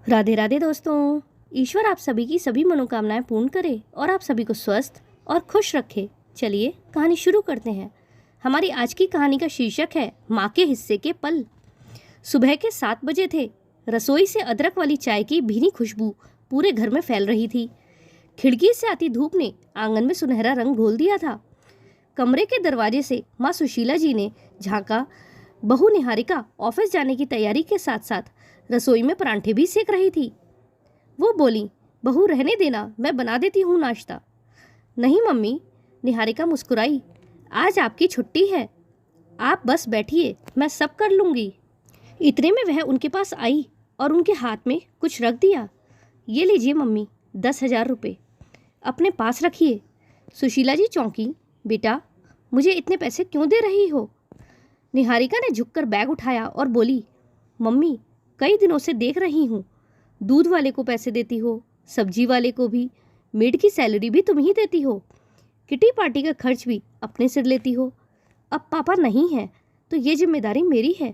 राधे राधे दोस्तों। ईश्वर आप सभी की सभी मनोकामनाएं पूर्ण करे और आप सभी को स्वस्थ और खुश रखे। चलिए कहानी शुरू करते हैं। हमारी आज की कहानी का शीर्षक है माँ के हिस्से के पल। सुबह के 7 बजे थे। रसोई से अदरक वाली चाय की भीनी खुशबू पूरे घर में फैल रही थी। खिड़की से आती धूप ने आंगन में सुनहरा रंग घोल दिया था। कमरे के दरवाजे से माँ सुशीला जी ने झांका। बहू निहारिका ऑफिस जाने की तैयारी के साथ साथ रसोई में परांठे भी सेक रही थी। वो बोली, बहू रहने देना, मैं बना देती हूँ नाश्ता। नहीं मम्मी, निहारिका मुस्कुराई, आज आपकी छुट्टी है, आप बस बैठिए, मैं सब कर लूँगी। इतने में वह उनके पास आई और उनके हाथ में कुछ रख दिया। ये लीजिए मम्मी, 10,000 रुपये, अपने पास रखिए। सुशीला जी चौंकी, बेटा मुझे इतने पैसे क्यों दे रही हो? निहारिका ने झुककर बैग उठाया और बोली, मम्मी कई दिनों से देख रही हूँ, दूध वाले को पैसे देती हो, सब्जी वाले को भी, मेड की सैलरी भी तुम ही देती हो, किटी पार्टी का खर्च भी अपने सिर लेती हो। अब पापा नहीं है तो ये जिम्मेदारी मेरी है।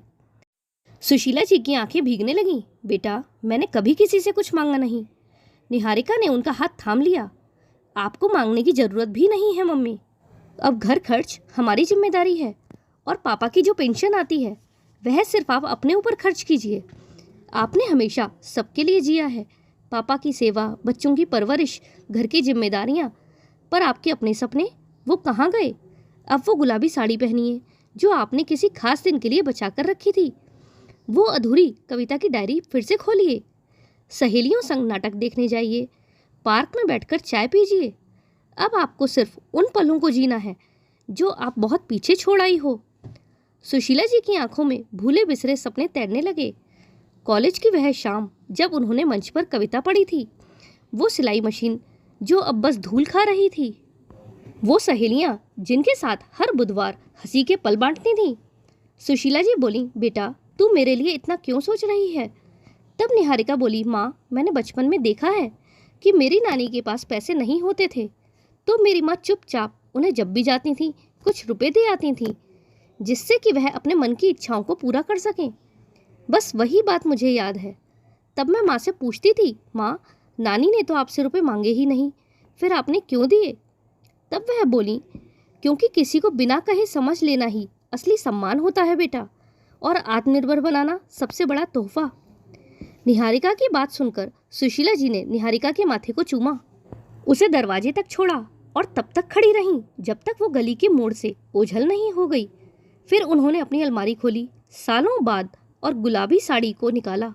सुशीला जी की आंखें भीगने लगीं। बेटा मैंने कभी किसी से कुछ मांगा नहीं। निहारिका ने उनका हाथ थाम लिया। आपको मांगने की जरूरत भी नहीं है मम्मी। अब घर खर्च हमारी जिम्मेदारी है और पापा की जो पेंशन आती है वह सिर्फ आप अपने ऊपर खर्च कीजिए। आपने हमेशा सबके लिए जिया है, पापा की सेवा, बच्चों की परवरिश, घर की जिम्मेदारियां, पर आपके अपने सपने वो कहाँ गए? अब वो गुलाबी साड़ी पहनिए जो आपने किसी खास दिन के लिए बचा कर रखी थी। वो अधूरी कविता की डायरी फिर से खोलिए। सहेलियों संग नाटक देखने जाइए। पार्क में बैठकर चाय पीजिए। अब आपको सिर्फ उन पलों को जीना है जो आप बहुत पीछे छोड़ आई हो। सुशीला जी की आंखों में भूले बिसरे सपने तैरने लगे। कॉलेज की वह शाम जब उन्होंने मंच पर कविता पढ़ी थी, वो सिलाई मशीन जो अब बस धूल खा रही थी, वो सहेलियां जिनके साथ हर बुधवार हंसी के पल बांटती थीं। सुशीला जी बोली, बेटा तू मेरे लिए इतना क्यों सोच रही है? तब निहारिका बोली, माँ मैंने बचपन में देखा है कि मेरी नानी के पास पैसे नहीं होते थे तो मेरी माँ चुपचाप उन्हें जब भी जाती थी कुछ रुपए दे आती थी, जिससे कि वह अपने मन की इच्छाओं को पूरा कर सकें। बस वही बात मुझे याद है। तब मैं माँ से पूछती थी, माँ नानी ने तो आपसे रुपए मांगे ही नहीं, फिर आपने क्यों दिए? तब वह बोली, क्योंकि किसी को बिना कहे समझ लेना ही असली सम्मान होता है बेटा, और आत्मनिर्भर बनाना सबसे बड़ा तोहफा। निहारिका की बात सुनकर सुशीला जी ने निहारिका के माथे को चूमा, उसे दरवाजे तक छोड़ा और तब तक खड़ी रहीं जब तक वो गली के मोड़ से ओझल नहीं हो गई। फिर उन्होंने अपनी अलमारी खोली, सालों बाद, और गुलाबी साड़ी को निकाला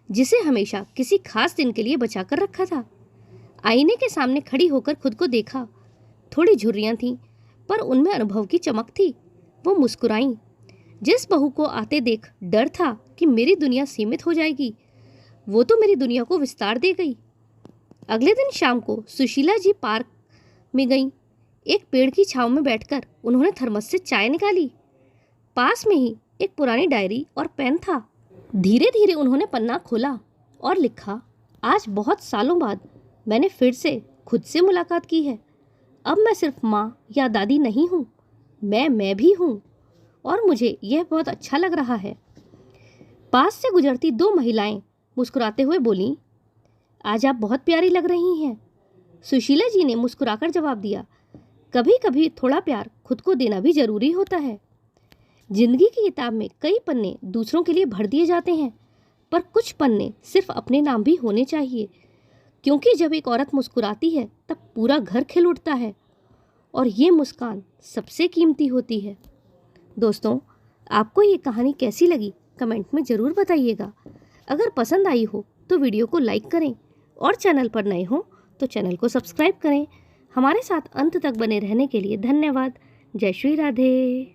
जिसे हमेशा किसी खास दिन के लिए बचा कर रखा था। आईने के सामने खड़ी होकर खुद को देखा। थोड़ी झुर्रियाँ थीं पर उनमें अनुभव की चमक थी। वो मुस्कुराईं। जिस बहू को आते देख डर था कि मेरी दुनिया सीमित हो जाएगी, वो तो मेरी दुनिया को विस्तार दे गई। अगले दिन शाम को सुशीला जी पार्क में गईं। एक पेड़ की छांव में बैठकर उन्होंने थर्मस से चाय निकाली। पास में ही एक पुरानी डायरी और पेन था। धीरे धीरे उन्होंने पन्ना खोला और लिखा, आज बहुत सालों बाद मैंने फिर से खुद से मुलाकात की है। अब मैं सिर्फ माँ या दादी नहीं हूँ, मैं भी हूँ, और मुझे यह बहुत अच्छा लग रहा है। पास से गुजरती 2 महिलाएं मुस्कुराते हुए बोलीं, आज आप बहुत प्यारी लग रही हैं। सुशीला जी ने मुस्कुराकर जवाब दिया, कभी कभी थोड़ा प्यार खुद को देना भी जरूरी होता है। जिंदगी की किताब में कई पन्ने दूसरों के लिए भर दिए जाते हैं, पर कुछ पन्ने सिर्फ अपने नाम भी होने चाहिए, क्योंकि जब एक औरत मुस्कुराती है तब पूरा घर खिल उठता है, और ये मुस्कान सबसे कीमती होती है। दोस्तों, आपको ये कहानी कैसी लगी कमेंट में ज़रूर बताइएगा। अगर पसंद आई हो तो वीडियो को लाइक करें, और चैनल पर नए हो तो चैनल को सब्सक्राइब करें। हमारे साथ अंत तक बने रहने के लिए धन्यवाद। जय श्री राधे।